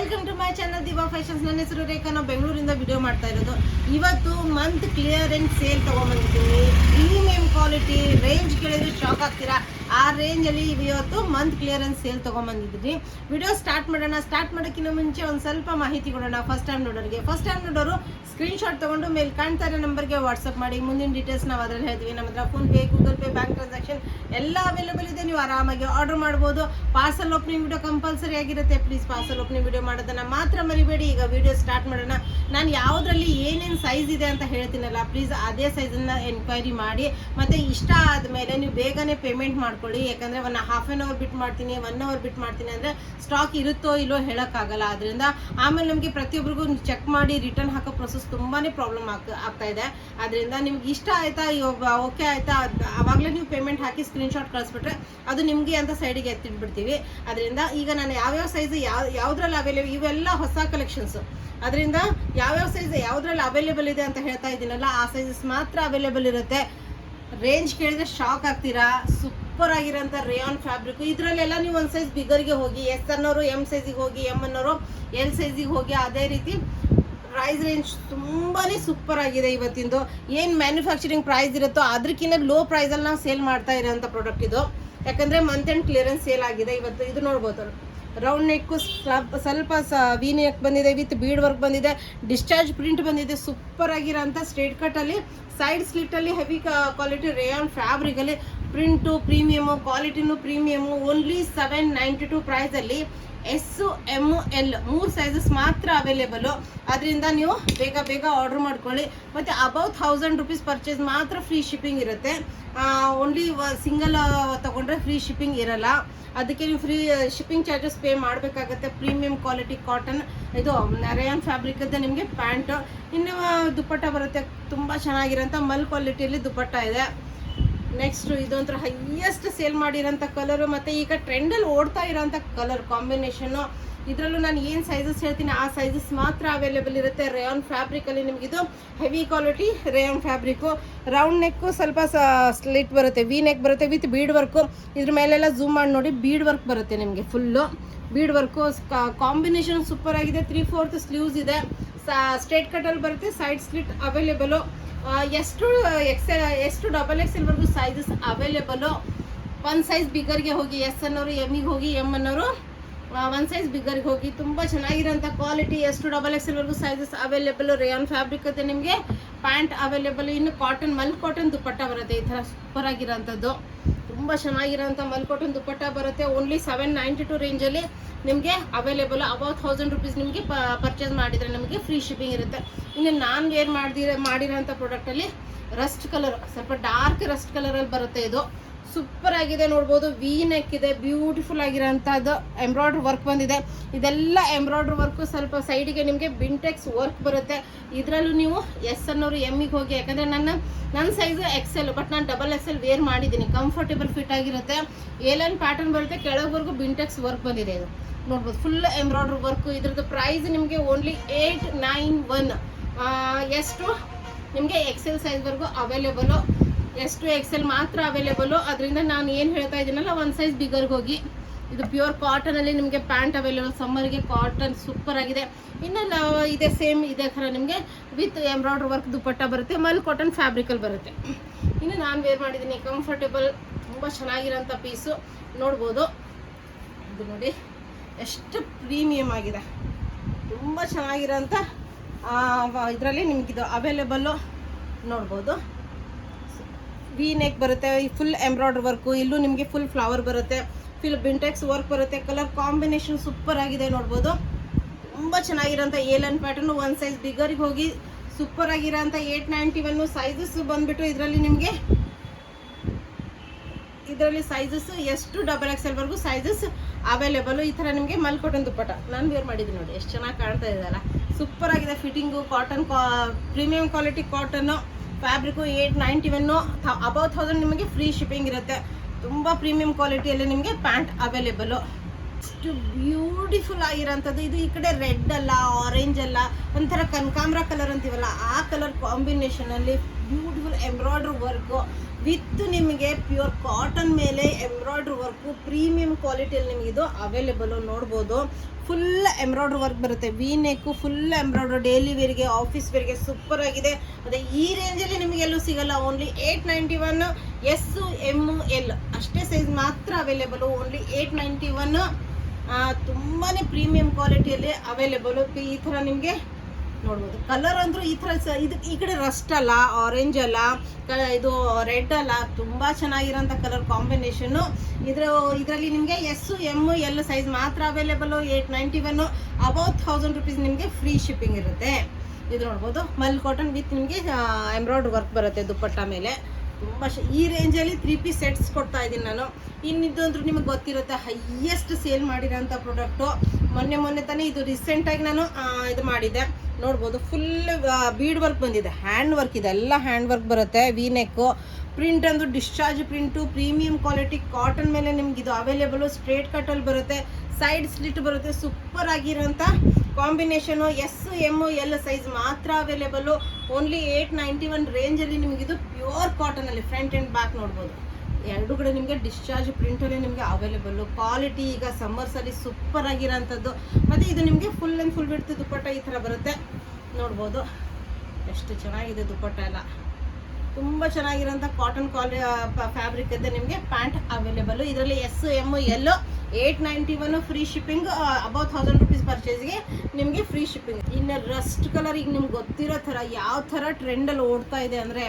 Welcome to my channel Diva Fashions. ನನ್ನ ಹೆಸರು ರೇಖಾ. ನಾವು ಬೆಂಗಳೂರಿಂದ ವಿಡಿಯೋ ಮಾಡ್ತಾ ಇರೋದು. ಇವತ್ತು ಮಂತ್ ಕ್ಲಿಯರೆನ್ಸ್ ಸೇಲ್ ತೊಗೊಂಬಂದಿದ್ದೀನಿ. ಪ್ರೀಮಿಯಂ ಕ್ವಾಲಿಟಿ ರೇಂಜ್ ಕೇಳಿದ್ರೆ ಶಾಕ್ ಆಗ್ತೀರಾ. ಆ ರೇಂಜಲ್ಲಿ ಇವತ್ತು ಮಂತ್ ಕ್ಲಿಯರೆನ್ಸ್ ಸೇಲ್ ತೊಗೊಂಬಂದಿದ್ದೀನಿ. ವಿಡಿಯೋ ಸ್ಟಾರ್ಟ್ ಮಾಡೋಣ. ಸ್ಟಾರ್ಟ್ ಮಾಡೋಕ್ಕಿಂತ ಮುಂಚೆ ಒಂದು ಸ್ವಲ್ಪ ಮಾಹಿತಿ ಕೊಡೋಣ ಫಸ್ಟ್ ಟೈಮ್ ನೋಡೋರು ಸ್ಕ್ರೀನ್ಶಾಟ್ ತೊಗೊಂಡು ಮೇಲೆ ಕಾಣ್ತಾ ಇರೋ ನಂಬರ್ಗೆ ವಾಟ್ಸಪ್ ಮಾಡಿ. ಮುಂದಿನ ಡೀಟೇಲ್ಸ್ ನಾವು ಅದರಲ್ಲಿ ಹೇಳ್ತೀವಿ. ನಮ್ಮ ಹತ್ರ PhonePe, Google pay, bank transaction ಎಲ್ಲ ಅವೈಲೇಬಲ್ ಇದೆ. ನೀವು ಆರಾಮಾಗಿ ಆರ್ಡರ್ ಮಾಡ್ಬೋದು. ಪಾರ್ಸಲ್ ಓಪನಿಂಗ್ ವಿಡಿಯೋ ಕಂಪಲ್ಸರಿ ಆಗಿರುತ್ತೆ. ಪ್ಲೀಸ್ ಪಾರ್ಸಲ್ ಓಪನಿಂಗ್ ವಿಡಿಯೋ ಮಾಡೋದನ್ನು ಮಾತ್ರ ಮರಿಬೇಡಿ. ಈಗ ವಿಡಿಯೋ ಸ್ಟಾರ್ಟ್ ಮಾಡೋಣ. ನಾನು ಯಾವುದರಲ್ಲಿ ಏನೇನು ಸೈಜ್ ಇದೆ ಅಂತ ಹೇಳ್ತೀನಲ್ಲ, ಪ್ಲೀಸ್ ಅದೇ ಸೈಜನ್ನು ಎನ್ಕ್ವೈರಿ ಮಾಡಿ. ಮತ್ತು ಇಷ್ಟ ಆದಮೇಲೆ ನೀವು ಬೇಗನೆ ಪೇಮೆಂಟ್ ಮಾಡ್ಕೊಳ್ಳಿ. ಯಾಕಂದರೆ ಒಂದು ಹಾಫ್ ಆನ್ ಅವರ್ ಬಿಟ್ಟು ಮಾಡ್ತೀನಿ, 1 ಅವರ್ ಬಿಟ್ಟು ಮಾಡ್ತೀನಿ ಅಂದರೆ ಸ್ಟಾಕ್ ಇರುತ್ತೋ ಇಲ್ಲೋ ಹೇಳೋಕ್ಕಾಗಲ್ಲ. ಅದರಿಂದ ಆಮೇಲೆ ನಮಗೆ ಪ್ರತಿಯೊಬ್ಬರಿಗೂ ಚೆಕ್ ಮಾಡಿ ರಿಟರ್ನ್ ಹಾಕೋ ಪ್ರೊಸೆಸ್ ತುಂಬಾ ಪ್ರಾಬ್ಲಮ್ ಆಗ್ತಾ ಇದೆ. ಅದರಿಂದ ನಿಮ್ಗೆ ಇಷ್ಟ ಆಯಿತಾ, ಇವಾಗ ಓಕೆ ಆಯಿತಾ, ಆವಾಗಲೇ ನೀವು ಪೇಮೆಂಟ್ ಹಾಕಿ ಸ್ಕ್ರೀನ್ಶಾಟ್ ಕಳಿಸ್ಬಿಟ್ರೆ ಅದು ನಿಮಗೆ ಅಂತ ಸೈಡಿಗೆ ಎತ್ತಿಟ್ಬಿಡ್ತೀವಿ. ಅದರಿಂದ ಈಗ ನಾನು ಯಾವ್ಯಾವ ಸೈಜ್ ಯಾವುದ್ರಲ್ಲಿ ಅವೈಲೇಬಲ್, ಇವೆಲ್ಲ ಹೊಸ ಕಲೆಕ್ಷನ್ಸು. ಅದರಿಂದ ಯಾವ್ಯಾವ ಸೈಜ್ ಯಾವುದ್ರಲ್ಲಿ ಅವೈಲೇಬಲ್ ಇದೆ ಅಂತ ಹೇಳ್ತಾ ಇದ್ದೀನಲ್ಲ, ಆ ಸೈಜಸ್ ಮಾತ್ರ ಅವೈಲೇಬಲ್ ಇರುತ್ತೆ. ರೇಂಜ್ ಕೇಳಿದ್ರೆ ಶಾಕ್ ಆಗ್ತೀರಾ. ಸೂಪರ್ ಆಗಿರೋಂಥ ರೇಯಾನ್ ಫ್ಯಾಬ್ರಿಕ್. ಇದರಲ್ಲೆಲ್ಲ ನೀವು ಒಂದು ಸೈಜ್ ಬಿಗರ್ಗೆ ಹೋಗಿ, ಎಸ್ ಅನ್ನೋರು ಎಮ್ ಸೈಜಿಗೆ ಹೋಗಿ, ಎಮ್ ಅನ್ನೋರು ಎಲ್ ಸೈಜಿಗೆ ಹೋಗಿ. ಅದೇ ರೀತಿ ಪ್ರೈಸ್ ರೇಂಜ್ ತುಂಬಾ ಸೂಪರ್ ಆಗಿದೆ. ಇವತ್ತಿಂದು ಏನು ಮ್ಯಾನುಫ್ಯಾಕ್ಚರಿಂಗ್ ಪ್ರೈಸ್ ಇರುತ್ತೋ ಅದಕ್ಕಿಂತ ಲೋ ಪ್ರೈಸಲ್ಲಿ ನಾವು ಸೇಲ್ ಮಾಡ್ತಾ ಇರೋಂಥ ಪ್ರಾಡಕ್ಟ್ ಇದು. ಯಾಕಂದರೆ ಮಂತ್ ಆ್ಯಂಡ್ ಕ್ಲಿಯರೆನ್ಸ್ ಸೇಲ್ ಆಗಿದೆ ಇವತ್ತು. ಇದು ನೋಡ್ಬೋದು, ರೌಂಡ್ ನೆಕ್ಕು ಸ್ವಲ್ಪ ವಿ ನೆಕ್ ಬಂದಿದೆ, ವಿತ್ ಬೀಡ್ ವರ್ಕ್ ಬಂದಿದೆ, ಡಿಸ್ಚಾರ್ಜ್ ಪ್ರಿಂಟ್ ಬಂದಿದೆ. ಸೂಪರ್ ಆಗಿರೋಂಥ ಸ್ಟ್ರೇಟ್ ಕಟ್ಟಲ್ಲಿ, ಸೈಡ್ ಸ್ಲಿಟ್ಟಲ್ಲಿ ಹೆವಿ ಕ್ವಾಲಿಟಿ ರೇಯಾನ್ ಫ್ಯಾಬ್ರಿಕಲ್ಲಿ ಪ್ರಿಂಟು ಪ್ರೀಮಿಯಮು, ಕ್ವಾಲಿಟಿನೂ ಪ್ರೀಮಿಯಮು. ಓನ್ಲಿ 792 ಪ್ರೈಸಲ್ಲಿ ಎಸ್ಸು ಎಮ್ಮು ಎಲ್ 3 ಸೈಜಸ್ ಮಾತ್ರ ಅವೈಲೇಬಲು. ಅದರಿಂದ ನೀವು ಬೇಗ ಆರ್ಡ್ರ್ ಮಾಡ್ಕೊಳ್ಳಿ. ಮತ್ತು ಅಬೌವ್ 1000 ರುಪೀಸ್ ಪರ್ಚೇಸ್ ಮಾತ್ರ ಫ್ರೀ ಶಿಪ್ಪಿಂಗ್ ಇರುತ್ತೆ. ಓನ್ಲಿ ಸಿಂಗಲ್ ತೊಗೊಂಡ್ರೆ ಫ್ರೀ ಶಿಪ್ಪಿಂಗ್ ಇರಲ್ಲ. ಅದಕ್ಕೆ ನೀವು ಫ್ರೀ ಶಿಪ್ಪಿಂಗ್ ಚಾರ್ಜಸ್ ಪೇ ಮಾಡಬೇಕಾಗತ್ತೆ. ಪ್ರೀಮಿಯಂ ಕ್ವಾಲಿಟಿ ಕಾಟನ್ ಇದು ರೇಯಾನ್ ಫ್ಯಾಬ್ರಿಕದ್ದು ನಿಮಗೆ ಪ್ಯಾಂಟು. ಇನ್ನು ದುಪ್ಪಟ್ಟ ಬರುತ್ತೆ, ತುಂಬ ಚೆನ್ನಾಗಿರೋಂಥ ಮಲ್ ಕ್ವಾಲಿಟಿಯಲ್ಲಿ ದುಪ್ಪಟ್ಟ ಇದೆ. ನೆಕ್ಸ್ಟು ಇದೊಂಥರ ಹೈಯೆಸ್ಟ್ ಸೇಲ್ ಮಾಡಿರೋಂಥ ಕಲರು. ಮತ್ತು ಈಗ ಟ್ರೆಂಡಲ್ಲಿ ಓಡ್ತಾ ಇರೋಂಥ ಕಲರ್ ಕಾಂಬಿನೇಷನ್ನು. ಇದರಲ್ಲೂ ನಾನು ಏನು ಸೈಜಸ್ ಹೇಳ್ತೀನಿ ಆ ಸೈಜಸ್ ಮಾತ್ರ ಅವೈಲೇಬಲ್ ಇರುತ್ತೆ. ರೇಯಾನ್ ಫ್ಯಾಬ್ರಿಕಲ್ಲಿ ನಿಮಗಿದು heavy quality rayon fabric. Round neck ಸ್ವಲ್ಪ ಸ್ಲಿಟ್ ಬರುತ್ತೆ, ವಿ ನೆಕ್ ಬರುತ್ತೆ ವಿತ್ ಬೀಡ್ ವರ್ಕು. ಇದ್ರ ಮೇಲೆಲ್ಲ ಝೂಮ್ ಮಾಡಿ ನೋಡಿ, ಬೀಡ್ ವರ್ಕ್ ಬರುತ್ತೆ ನಿಮಗೆ. Full bead work. Combination super ಆಗಿದೆ. 3/4 ಸ್ಲೀವ್ಸ್ ಇದೆ. ಸ್ಟ್ರೇಟ್ ಕಟ್ಟಲ್ಲಿ ಬರುತ್ತೆ, ಸೈಡ್ ಸ್ಲಿಟ್ ಅವೈಲೇಬಲು. ಎಷ್ಟು ಡಬಲ್ XL ಸೈಜಸ್ ಅವೈಲೇಬಲು. ಒಂದು ಸೈಜ್ ಬಿಗರ್ಗೆ ಹೋಗಿ, ಎಸ್ ಅನ್ನೋರು ಎಮ್ಮಿಗೆ ಹೋಗಿ, ಎಮ್ ಅನ್ನೋರು ಒಂದು ಸೈಜ್ ಬಿಗರ್ಗೆ ಹೋಗಿ. ತುಂಬ ಚೆನ್ನಾಗಿರೋಂಥ ಕ್ವಾಲಿಟಿ. ಎಷ್ಟು double XL sizes available. Rayon fabric ಇದೆ ನಿಮಗೆ. Pant available. ಇನ್ನು ಕಾಟನ್, ಮಲ್ ಕಾಟನ್ ದುಪ್ಪಟ್ಟ ಬರುತ್ತೆ. ಈ ಥರ ಸೂಪರ್ ಆಗಿರೋಂಥದ್ದು ತುಂಬ ಚೆನ್ನಾಗಿರೋಂಥ ಮಲ್ ಕಾಟನ್ ದುಪ್ಪಟ್ಟ ಬರುತ್ತೆ. ಓನ್ಲಿ 792 ರೇಂಜಲ್ಲಿ ನಿಮಗೆ ಅವೈಲೇಬಲ್. ಅಬೌವ್ 1000 ರುಪೀಸ್ ನಿಮಗೆ ಪರ್ಚೇಸ್ ಮಾಡಿದರೆ ನಮಗೆ ಫ್ರೀ ಶಿಪ್ಪಿಂಗ್ ಇರುತ್ತೆ. ಇನ್ನು ನಾನು ವೇರ್ ಮಾಡಿರೋಂಥ ಪ್ರಾಡಕ್ಟಲ್ಲಿ ರಸ್ಟ್ ಕಲರ್, ಸ್ವಲ್ಪ ಡಾರ್ಕ್ ರಸ್ಟ್ ಕಲರಲ್ಲಿ ಬರುತ್ತೆ. ಇದು ಸೂಪರ್ ಆಗಿದೆ, ನೋಡ್ಬೋದು. ವಿ ನೆಕ್ ಇದೆ, ಬ್ಯೂಟಿಫುಲ್ ಆಗಿರೋಂಥದ್ದು ಎಂಬ್ರಾಯ್ಡ್ರಿ ವರ್ಕ್ ಬಂದಿದೆ. ಇದೆಲ್ಲ ಎಂಬ್ರಾಯ್ಡ್ರಿ ವರ್ಕು. ಸ್ವಲ್ಪ ಸೈಡಿಗೆ ನಿಮಗೆ ಬಿಂಟೆಕ್ಸ್ ವರ್ಕ್ ಬರುತ್ತೆ. ಇದರಲ್ಲೂ ನೀವು ಎಸ್ ಅನ್ನೋರು ಎಮ್ಮಿಗೆ ಹೋಗಿ. ಯಾಕಂದರೆ ನನ್ನ ಸೈಜು XL, ಬಟ್ ನಾನು ಡಬಲ್ XL ವೇರ್ ಮಾಡಿದ್ದೀನಿ. ಕಂಫರ್ಟೇಬಲ್ ಫಿಟ್ ಆಗಿರುತ್ತೆ. ಏಲೈನ್ ಪ್ಯಾಟರ್ನ್ ಬರುತ್ತೆ, ಕೆಳಗವರೆಗೂ ಬಿಂಟೆಕ್ಸ್ ವರ್ಕ್ ಬಂದಿದೆ. ಇದು ನೋಡ್ಬೋದು, ಫುಲ್ ಎಂಬ್ರಾಯ್ಡ್ರಿ ವರ್ಕು. ಇದ್ರದ್ದು ಪ್ರೈಸ್ ನಿಮಗೆ ಓನ್ಲಿ 891. ಎಷ್ಟು ನಿಮಗೆ XL ಸೈಜ್ವರೆಗೂ ಅವೈಲೇಬಲು. ಎಷ್ಟು XL ಮಾತ್ರ ಅವೈಲೇಬಲು. ಅದರಿಂದ ನಾನು ಏನು ಹೇಳ್ತಾ ಇದ್ದೀನಲ್ಲ, ಒಂದು ಸೈಜ್ ಬಿಗರ್ಗೆ ಹೋಗಿ. ಇದು ಪ್ಯೂರ್ ಕಾಟನಲ್ಲಿ ನಿಮಗೆ ಪ್ಯಾಂಟ್ ಅವೈಲೇಬಲ್. ಸಮ್ಮರ್ಗೆ ಕಾಟನ್ ಸೂಪರ್ ಆಗಿದೆ. ಇನ್ನು ಇದೆ ಸೇಮ್ ಇದೇ ಥರ ನಿಮಗೆ ವಿತ್ ಎಂಬ್ರಾಯ್ಡ್ರಿ ವರ್ಕ್ ದುಪ್ಪಟ್ಟ ಬರುತ್ತೆ. ಮಲ್ ಕಾಟನ್ ಫ್ಯಾಬ್ರಿಕಲ್ಲಿ ಬರುತ್ತೆ. ಇನ್ನು ನಾನು ವೇರ್ ಮಾಡಿದ್ದೀನಿ, ಕಂಫರ್ಟೇಬಲ್, ತುಂಬ ಚೆನ್ನಾಗಿರೋಂಥ ಪೀಸು. ನೋಡ್ಬೋದು, ಇದು ನೋಡಿ ಎಷ್ಟು ಪ್ರೀಮಿಯಮ್ ಆಗಿದೆ. ತುಂಬ ಚೆನ್ನಾಗಿರೋಂಥ ಇದರಲ್ಲಿ ನಿಮಗಿದು ಅವೈಲೇಬಲ್ಲು. ನೋಡ್ಬೋದು, ವಿ ನೆಕ್ ಬರುತ್ತೆ, ಫುಲ್ ಎಂಬ್ರಾಯ್ಡ್ರಿ ವರ್ಕು. ಇಲ್ಲೂ ನಿಮಗೆ ಫುಲ್ ಫ್ಲವರ್ ಬರುತ್ತೆ, ಫುಲ್ ಬಿಂಟೆಕ್ಸ್ ವರ್ಕ್ ಬರುತ್ತೆ. ಕಲರ್ ಕಾಂಬಿನೇಷನ್ ಸೂಪರ್ ಆಗಿದೆ, ನೋಡ್ಬೋದು. ತುಂಬ ಚೆನ್ನಾಗಿರೋಂಥ ಏಲನ್ ಪ್ಯಾಟರ್ನು. ಒಂದು ಸೈಜ್ ಬಿಗರಿಗೆ ಹೋಗಿ. ಸೂಪರ್ ಆಗಿರೋಂಥ 891 ಸೈಜಸ್ ಬಂದುಬಿಟ್ಟು ಇದರಲ್ಲಿ ಸೈಜಸ್ ಎಷ್ಟು ಡಬಲ್ XL ಸೈಜಸ್ ಅವೈಲೇಬಲು. ಈ ಥರ ನಿಮಗೆ ಮಲ್ ಕಾಟನ್ ದುಪ್ಪಟ್ಟ ನಾನು ವೇರ್ ಮಾಡಿದ್ದೀನಿ. ನೋಡಿ ಎಷ್ಟು ಚೆನ್ನಾಗಿ ಕಾಣ್ತಾ ಇದ್ದಾರಲ್ಲ. ಸೂಪರ್ ಆಗಿದೆ fitting. Cotton premium quality cotton fabric. 891. Above 1000 ನಿಮಗೆ ಫ್ರೀ ಶಿಪ್ಪಿಂಗ್ ಇರುತ್ತೆ. ತುಂಬ ಪ್ರೀಮಿಯಂ ಕ್ವಾಲಿಟಿಯಲ್ಲಿ ನಿಮಗೆ ಪ್ಯಾಂಟ್ ಅವೈಲೇಬಲು. ಅಷ್ಟು ಬ್ಯೂಟಿಫುಲ್ ಆಗಿರೋಂಥದ್ದು. ಇದು ಈ ಕಡೆ ರೆಡ್ ಅಲ್ಲ, ಆರೆಂಜ್ ಅಲ್ಲ, ಒಂಥರ ಕನಕಾಂಬ್ರ ಕಲರ್ ಅಂತೀವಲ್ಲ, ಆ ಕಲರ್ ಕಾಂಬಿನೇಷನಲ್ಲಿ ಬ್ಯೂಟಿಫುಲ್ ಎಂಬ್ರಾಯ್ಡ್ರಿ ವರ್ಕು ವಿತ್ ನಿಮಗೆ ಪ್ಯೂರ್ ಕಾಟನ್ ಮೇಲೆ ಎಂಬ್ರಾಯ್ಡ್ರಿ ವರ್ಕು ಪ್ರೀಮಿಯಂ ಕ್ವಾಲಿಟಿಯಲ್ಲಿ ನಿಮಗೆ ಇದು ಅವೈಲೇಬಲು ನೋಡ್ಬೋದು. ಫುಲ್ ಎಂಬ್ರಾಯ್ಡ್ರಿ ವರ್ಕ್ ಬರುತ್ತೆ, V neck full embroidery, daily ವೇರ್ಗೆ ಆಫೀಸ್ ವೇರ್ಗೆ ಸೂಪರ್ ಆಗಿದೆ. ಅದೇ ಈ ರೇಂಜಲ್ಲಿ ನಿಮಗೆಲ್ಲೂ ಸಿಗಲ್ಲ. ಓನ್ಲಿ 891 ಎಸ್ ಎಮ್ ಎಲ್ ಅಷ್ಟೇ ಸೈಜ್ ಮಾತ್ರ ಅವೈಲೇಬಲು. ಓನ್ಲಿ 891 ತುಂಬಾ ಪ್ರೀಮಿಯಂ ಕ್ವಾಲಿಟಿಯಲ್ಲಿ ಅವೈಲೇಬಲು. ಈ ಥರ ನಿಮಗೆ ನೋಡ್ಬೋದು. ಕಲರ್ ಅಂದರೂ ಈ ಥರ ಇದು ಈ ಕಡೆ ರಸ್ಟ್ ಅಲ್ಲ, ಆರೆಂಜ್ ಅಲ್ಲ, ಇದು ರೆಡ್ ಅಲ್ಲ, ತುಂಬ ಚೆನ್ನಾಗಿರೋಂಥ ಕಲರ್ ಕಾಂಬಿನೇಷನ್ನು. ಇದರಲ್ಲಿ ನಿಮಗೆ ಎಸ್ ಎಮ್ ಎಲ್ ಸೈಜ್ ಮಾತ್ರ ಅವೈಲೇಬಲು. 891 ಅಬೌಟ್ 1000 rupees ನಿಮಗೆ ಫ್ರೀ ಶಿಪ್ಪಿಂಗ್ ಇರುತ್ತೆ. ಇದು ನೋಡ್ಬೋದು, ಮಲ್ ಕಾಟನ್ ವಿತ್ ನಿಮಗೆ ಎಂಬ್ರಾಯ್ಡ್ರಿ ವರ್ಕ್ ಬರುತ್ತೆ ದುಪ್ಪಟ್ಟ ಮೇಲೆ. ತುಂಬ ಈ ರೇಂಜಲ್ಲಿ 3 ಪೀಸ್ ಸೆಟ್ಸ್ ಕೊಡ್ತಾ ಇದ್ದೀನಿ ನಾನು. ಇನ್ನಿದ್ದು ಅಂದ್ರೂ ನಿಮಗೆ ಗೊತ್ತಿರುತ್ತೆ, ಹೈಯೆಸ್ಟ್ ಸೇಲ್ ಮಾಡಿರೋಂಥ ಪ್ರಾಡಕ್ಟು. ಮೊನ್ನೆ ತಾನೇ ಇದು ರೀಸೆಂಟಾಗಿ ನಾನು ಇದು ಮಾಡಿದ್ದೆ ನೋಡ್ಬೋದು. ಫುಲ್ ಬೀಡ್ ವರ್ಕ್ ಬಂದಿದೆ, ಹ್ಯಾಂಡ್ ವರ್ಕ್ ಇದೆ, ಎಲ್ಲ ಹ್ಯಾಂಡ್ ವರ್ಕ್ ಬರುತ್ತೆ. ವಿ ನೆಕ್ಕು ಪ್ರಿಂಟ್ ಅಂದರೂ discharge print, premium quality cotton ಮೇಲೆ ನಿಮ್ಗೆ ಇದು ಅವೈಲೇಬಲು. ಸ್ಟ್ರೇಟ್ ಕಟ್ಟಲ್ಲಿ ಬರುತ್ತೆ, ಸೈಡ್ ಸ್ಲಿಟ್ ಬರುತ್ತೆ. ಸೂಪರ್ ಆಗಿರೋಂಥ combination. S M L size ಮಾತ್ರ ಅವೈಲೇಬಲು. ಓನ್ಲಿ 891 ರೇಂಜಲ್ಲಿ ನಿಮಗಿದು ಪ್ಯೂರ್ ಕಾಟನಲ್ಲಿ ಫ್ರಂಟ್ ಆ್ಯಂಡ್ ಬ್ಯಾಕ್ ನೋಡ್ಬೋದು. ಎರಡು ಕಡೆ ನಿಮಗೆ ಡಿಸ್ಚಾರ್ಜ್ ಪ್ರಿಂಟಲ್ಲೇ ನಿಮಗೆ ಅವೈಲೇಬಲ್ಲು. ಕ್ವಾಲಿಟಿ ಈಗ ಸಮ್ಮರ್ಸಲ್ಲಿ ಸೂಪರ್ ಆಗಿರೋಂಥದ್ದು. ಮತ್ತು ಇದು ನಿಮಗೆ ಫುಲ್ ಆ್ಯಂಡ್ ಫುಲ್ ಬಿಡ್ತು ದುಪ್ಪಟ್ಟ ಈ ಥರ ಬರುತ್ತೆ ನೋಡ್ಬೋದು. ಎಷ್ಟು ಚೆನ್ನಾಗಿದೆ ದುಪ್ಪಟ್ಟ ಎಲ್ಲ, ತುಂಬ ಚೆನ್ನಾಗಿರೋಂಥ ಕಾಟನ್ ಫ್ಯಾಬ್ರಿಕ್ ಇದೆ. ನಿಮಗೆ ಪ್ಯಾಂಟ್ ಅವೈಲೇಬಲ್ಲು. ಇದರಲ್ಲಿ S M L 891 free shipping. About 1000 rupees ಪರ್ಚೇಸ್ಗೆ ನಿಮಗೆ ಫ್ರೀ ಶಿಪ್ಪಿಂಗ್. ಇನ್ನು ರಸ್ಟ್ ಕಲರ್ ಈಗ ನಿಮ್ಗೆ ಗೊತ್ತಿರೋ ಥರ ಯಾವ ಥರ ಟ್ರೆಂಡಲ್ಲಿ ಓಡ್ತಾ ಇದೆ ಅಂದರೆ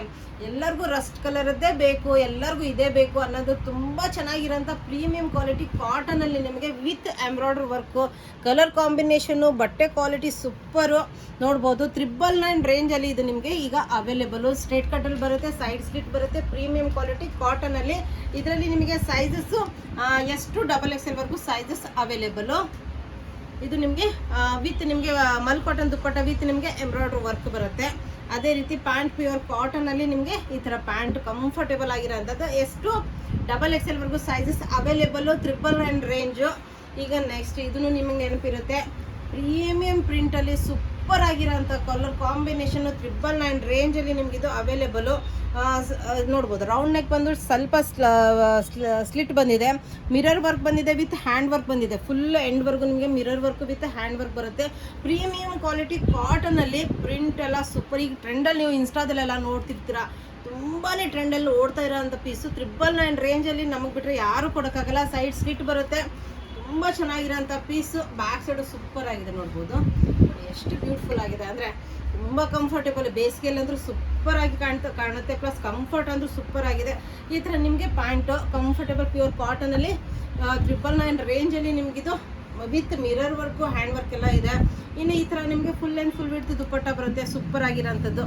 ಎಲ್ಲರಿಗೂ ರಸ್ಟ್ ಕಲರದ್ದೇ ಬೇಕು, ಎಲ್ಲರಿಗೂ ಇದೇ ಬೇಕು ಅನ್ನೋದು. ತುಂಬ ಚೆನ್ನಾಗಿರೋಂಥ ಪ್ರೀಮಿಯಂ ಕ್ವಾಲಿಟಿ ಕಾಟನಲ್ಲಿ ನಿಮಗೆ with embroidery work, colour combination, ಬಟ್ಟೆ ಕ್ವಾಲಿಟಿ ಸೂಪರು ನೋಡ್ಬೋದು. 999 ರೇಂಜಲ್ಲಿ ಇದು ನಿಮಗೆ ಈಗ ಅವೈಲೇಬಲು. ಸ್ಟ್ರೇಟ್ ಕಟ್ಟಲ್ಲಿ ಬರುತ್ತೆ, ಸೈಡ್ ಸ್ಲಿಟ್ ಬರುತ್ತೆ, ಪ್ರೀಮಿಯಂ ಕ್ವಾಲಿಟಿ ಕಾಟನಲ್ಲಿ. ಇದರಲ್ಲಿ ನಿಮಗೆ ಸೈಜಸ್ಸು ಎಷ್ಟು XXL ವರೆಗೂ ಸೈಜಸ್ ಅವೈಲೇಬಲು. ಇದು ನಿಮಗೆ ವಿತ್ ನಿಮಗೆ ಮಲ್ ಕಾಟನ್ ದುಪ್ಪಟ್ಟ ವಿತ್ ನಿಮಗೆ ಎಂಬ್ರಾಯ್ಡ್ರಿ ವರ್ಕ್ ಬರುತ್ತೆ. ಅದೇ ರೀತಿ ಪ್ಯಾಂಟ್ ಪ್ಯೂರ್ ಕಾಟನಲ್ಲಿ ನಿಮಗೆ ಈ ಥರ ಪ್ಯಾಂಟ್ ಕಂಫರ್ಟೇಬಲ್ ಆಗಿರೋಂಥದ್ದು. ಎಷ್ಟು XXL ವರೆಗೂ ಸೈಜಸ್ ಅವೈಲೇಬಲು. 999 ರೇಂಜು. ಈಗ ನೆಕ್ಸ್ಟ್ ಇದನ್ನು ನಿಮಗೆ ನೆನಪಿರುತ್ತೆ, ಪ್ರೀಮಿಯಂ ಪ್ರಿಂಟಲ್ಲಿ ಸೂಪರ್ ಆಗಿರೋಂಥ ಕಲರ್ ಕಾಂಬಿನೇಷನ್ನು. 999 ರೇಂಜಲ್ಲಿ ನಿಮಗಿದು ಅವೈಲೇಬಲು. ನೋಡ್ಬೋದು, ರೌಂಡ್ ನೆಕ್ ಬಂದು ಸ್ವಲ್ಪ ಸ್ಲಿಟ್ ಬಂದಿದೆ, ಮಿರರ್ ವರ್ಕ್ ಬಂದಿದೆ, ವಿತ್ ಹ್ಯಾಂಡ್ ವರ್ಕ್ ಬಂದಿದೆ. ಫುಲ್ ಎಂಡ್ವರೆಗೂ ನಿಮಗೆ mirror work with hand work ಬರುತ್ತೆ. ಪ್ರೀಮಿಯಂ ಕ್ವಾಲಿಟಿ ಕಾಟನಲ್ಲಿ ಪ್ರಿಂಟ್ ಎಲ್ಲ ಸೂಪರ್. ಈಗ ಟ್ರೆಂಡಲ್ಲಿ ನೀವು ಇನ್ಸ್ಟಾದಲ್ಲೆಲ್ಲ ನೋಡ್ತಿರ್ತೀರ, ತುಂಬಾ ಟ್ರೆಂಡಲ್ಲಿ ಓಡ್ತಾ ಇರೋಂಥ ಪೀಸು. 999 ರೇಂಜಲ್ಲಿ ನಮಗೆ ಬಿಟ್ಟರೆ ಯಾರೂ ಕೊಡೋಕ್ಕಾಗಲ್ಲ. ಸೈಡ್ ಸ್ಲಿಟ್ ಬರುತ್ತೆ, ತುಂಬ ಚೆನ್ನಾಗಿರೋಂಥ ಪೀಸು. ಬ್ಯಾಕ್ ಸೈಡು ಸೂಪರ್ ಆಗಿದೆ ನೋಡ್ಬೋದು, ಎಷ್ಟು ಬ್ಯೂಟಿಫುಲ್ ಆಗಿದೆ ಅಂದರೆ ತುಂಬ ಕಂಫರ್ಟೇಬಲ್. ಬೇಸಿಗೆಯಲ್ಲಿ ಅಂದರೂ ಸೂಪರ್ ಆಗಿ ಕಾಣುತ್ತೆ. ಪ್ಲಸ್ ಕಂಫರ್ಟ್ ಅಂದರೂ ಸೂಪರ್ ಆಗಿದೆ. ಈ ಥರ ನಿಮಗೆ ಪ್ಯಾಂಟು ಕಂಫರ್ಟೇಬಲ್ ಪ್ಯೂರ್ ಕಾಟನಲ್ಲಿ 999 ರೇಂಜಲ್ಲಿ ನಿಮಗಿದು with mirror work hand work ಎಲ್ಲ ಇದೆ. ಇನ್ನು ಈ ಥರ ನಿಮಗೆ ಫುಲ್ ಆ್ಯಂಡ್ ಫುಲ್ ಬಿಡ್ತು ದುಪ್ಪಟ್ಟ ಬರುತ್ತೆ, ಸೂಪರ್ ಆಗಿರೋಂಥದ್ದು.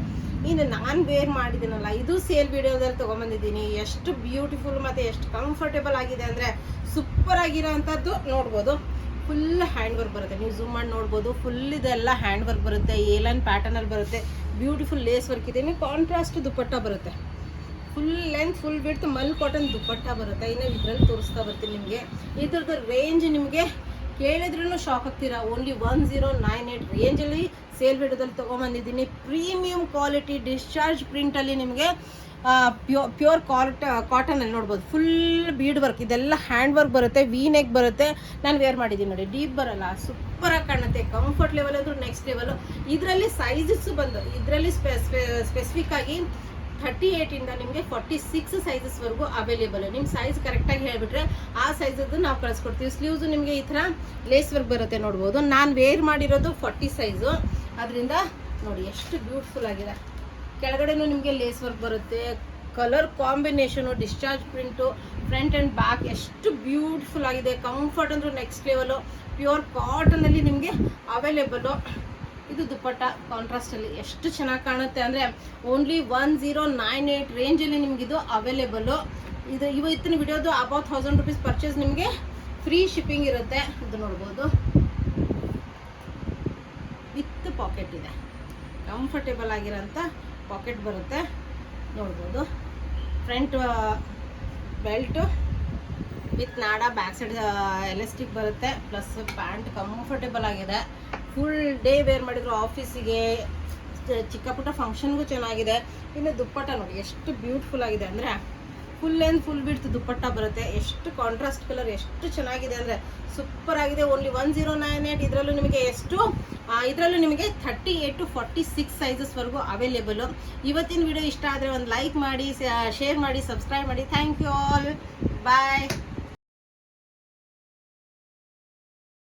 ಇನ್ನು ನಾನು ವೇರ್ ಮಾಡಿದ್ದೀನಲ್ಲ, ಇದು ಸೇಲ್ ವಿಡಿಯೋದಲ್ಲಿ ತೊಗೊಂಬಂದಿದ್ದೀನಿ. ಎಷ್ಟು ಬ್ಯೂಟಿಫುಲ್ ಮತ್ತು ಎಷ್ಟು ಕಂಫರ್ಟೇಬಲ್ ಆಗಿದೆ ಅಂದರೆ ಸೂಪರ್ ಆಗಿರೋ ಅಂಥದ್ದು ನೋಡ್ಬೋದು. ಫುಲ್ ಹ್ಯಾಂಡ್ ವರ್ಕ್ ಬರುತ್ತೆ, ನೀವು ಝೂಮ್ ಮಾಡಿ ನೋಡ್ಬೋದು. ಫುಲ್ ಇದೆಲ್ಲ ಹ್ಯಾಂಡ್ ವರ್ಕ್ ಬರುತ್ತೆ, ಏಲೈನ್ ಪ್ಯಾಟರ್ನಲ್ಲಿ ಬರುತ್ತೆ. ಬ್ಯೂಟಿಫುಲ್ ಲೇಸ್ ವರ್ಕ್ ಇದೆ. ಇನ್ನು ಕಾಂಟ್ರಾಸ್ಟ್ ದುಪ್ಪಟ್ಟ ಬರುತ್ತೆ. ಫುಲ್ ಲೆಂತ್ ಫುಲ್ ಬಿಡ್ತು ಮಲ್ ಕಾಟನ್ ದುಪ್ಪಟ್ಟ ಬರುತ್ತೆ. ಇನ್ನು ಇದರಲ್ಲಿ ತೋರಿಸ್ತಾ ಬರ್ತೀನಿ ನಿಮಗೆ. ಇದ್ರದ್ದು ರೇಂಜ್ ನಿಮಗೆ ಕೇಳಿದ್ರೂ ಶಾಕ್ ಆಗ್ತೀರಾ. ಓನ್ಲಿ 1098 ರೇಂಜಲ್ಲಿ ಸೇಲ್ ವಿಡಿಯೋದಲ್ಲಿ ತೊಗೊಂಬಂದಿದ್ದೀನಿ. ಪ್ರೀಮಿಯಂ ಕ್ವಾಲಿಟಿ ಡಿಸ್ಚಾರ್ಜ್ ಪ್ರಿಂಟಲ್ಲಿ ನಿಮಗೆ ಪ್ಯೂರ್ ಕಾಟನಲ್ಲಿ ನೋಡ್ಬೋದು. ಫುಲ್ ಬೀಡ್ ವರ್ಕ್, ಇದೆಲ್ಲ ಹ್ಯಾಂಡ್ ವರ್ಕ್ ಬರುತ್ತೆ, ವಿ ನೆಕ್ ಬರುತ್ತೆ. ನಾನು ವೇರ್ ಮಾಡಿದ್ದೀನಿ ನೋಡಿ, ಡೀಪ್ ಬರಲ್ಲ, ಸೂಪರಾಗಿ ಕಾಣುತ್ತೆ. ಕಂಫರ್ಟ್ ಲೆವೆಲ್ ಅಂದರೂ ನೆಕ್ಸ್ಟ್ ಲೆವೆಲು. ಇದರಲ್ಲಿ ಸೈಜಸ್ಸು ಬಂದು ಇದರಲ್ಲಿ ಸ್ಪೆಸಿಫಿಕ್ ಆಗಿ 38ಇಂದ ನಿಮಗೆ 46 ಸೈಜಸ್ವರೆಗೂ ಅವೈಲೇಬಲ್. ನಿಮ್ಮ ಸೈಜ್ ಕರೆಕ್ಟಾಗಿ ಹೇಳಿಬಿಟ್ರೆ ಆ ಸೈಜದ್ದು ನಾವು ಕಳಿಸ್ಕೊಡ್ತೀವಿ. ಸ್ಲೀವ್ಸು ನಿಮಗೆ ಈ ಥರ ಲೇಸ್ ವರ್ಕ್ ಬರುತ್ತೆ ನೋಡ್ಬೋದು. ನಾನು ವೇರ್ ಮಾಡಿರೋದು 40 ಸೈಜು, ಅದರಿಂದ ನೋಡಿ ಎಷ್ಟು ಬ್ಯೂಟಿಫುಲ್ ಆಗಿದೆ. ಕೆಳಗಡೆನೂ ನಿಮಗೆ ಲೇಸ್ ವರ್ಕ್ ಬರುತ್ತೆ. Colour combination, discharge print, front and back ಎಷ್ಟು ಬ್ಯೂಟಿಫುಲ್ ಆಗಿದೆ. ಕಂಫರ್ಟ್ ಅಂದರೂ ನೆಕ್ಸ್ಟ್ ಲೆವೆಲು. ಪ್ಯೂರ್ ಕಾಟನಲ್ಲಿ ನಿಮಗೆ ಅವೈಲೇಬಲು. ಇದು ದುಪ್ಪಟ್ಟ ಕಾಂಟ್ರಾಸ್ಟಲ್ಲಿ ಎಷ್ಟು ಚೆನ್ನಾಗಿ ಕಾಣುತ್ತೆ ಅಂದರೆ ಓನ್ಲಿ 1098 ರೇಂಜಲ್ಲಿ ನಿಮಗಿದು ಅವೈಲೇಬಲು. ಇದು ಇವತ್ತಿನ ವಿಡಿಯೋದು ಅಬೌಟ್ 1000 rupees ಪರ್ಚೇಸ್ ನಿಮಗೆ ಫ್ರೀ ಶಿಪ್ಪಿಂಗ್ ಇರುತ್ತೆ. ಇದು ನೋಡ್ಬೋದು, ವಿತ್ ಪಾಕೆಟ್ ಇದೆ, ಕಂಫರ್ಟೇಬಲ್ ಆಗಿರೋಂಥ ಪಾಕೆಟ್ ಬರುತ್ತೆ ನೋಡ್ಬೋದು. ಫ್ರಂಟ್ ಬೆಲ್ಟು ವಿತ್ ನಾಡ, ಬ್ಯಾಕ್ ಸೈಡ್ ಎಲಾಸ್ಟಿಕ್ ಬರುತ್ತೆ. ಪ್ಲಸ್ ಪ್ಯಾಂಟ್ ಕಂಫರ್ಟೇಬಲ್ ಆಗಿದೆ. ಫುಲ್ ಡೇ ವೇರ್ ಮಾಡಿದ್ರು, ಆಫೀಸಿಗೆ ಚಿಕ್ಕ ಪುಟ್ಟ ಫಂಕ್ಷನ್ಗೂ ಚೆನ್ನಾಗಿದೆ. ಇನ್ನು ದುಪ್ಪಟ್ಟ ನೋಡಿ ಎಷ್ಟು ಬ್ಯೂಟಿಫುಲ್ ಆಗಿದೆ ಅಂದರೆ ಫುಲ್ ಲೆಂತ್ ಫುಲ್ ಬಿಡ್ತ್ ದುಪ್ಪಟ್ಟ ಬರುತ್ತೆ. ಎಷ್ಟು ಕಾಂಟ್ರಾಸ್ಟ್ ಕಲರ್ ಎಷ್ಟು ಚೆನ್ನಾಗಿದೆ ಅಂದರೆ ಸೂಪರ್ ಆಗಿದೆ. ಓನ್ಲಿ 1098. ಇದರಲ್ಲೂ ನಿಮಗೆ ಇದರಲ್ಲೂ ನಿಮಗೆ 38 to 46 ಸೈಜಸ್ವರೆಗೂ ಅವೈಲೇಬಲು. ಇವತ್ತಿನ ವಿಡಿಯೋ ಇಷ್ಟ ಆದರೆ ಒಂದು ಲೈಕ್ ಮಾಡಿ, ಶೇರ್ ಮಾಡಿ, ಸಬ್ಸ್ಕ್ರೈಬ್ ಮಾಡಿ. Thank you all. ಬಾಯ್.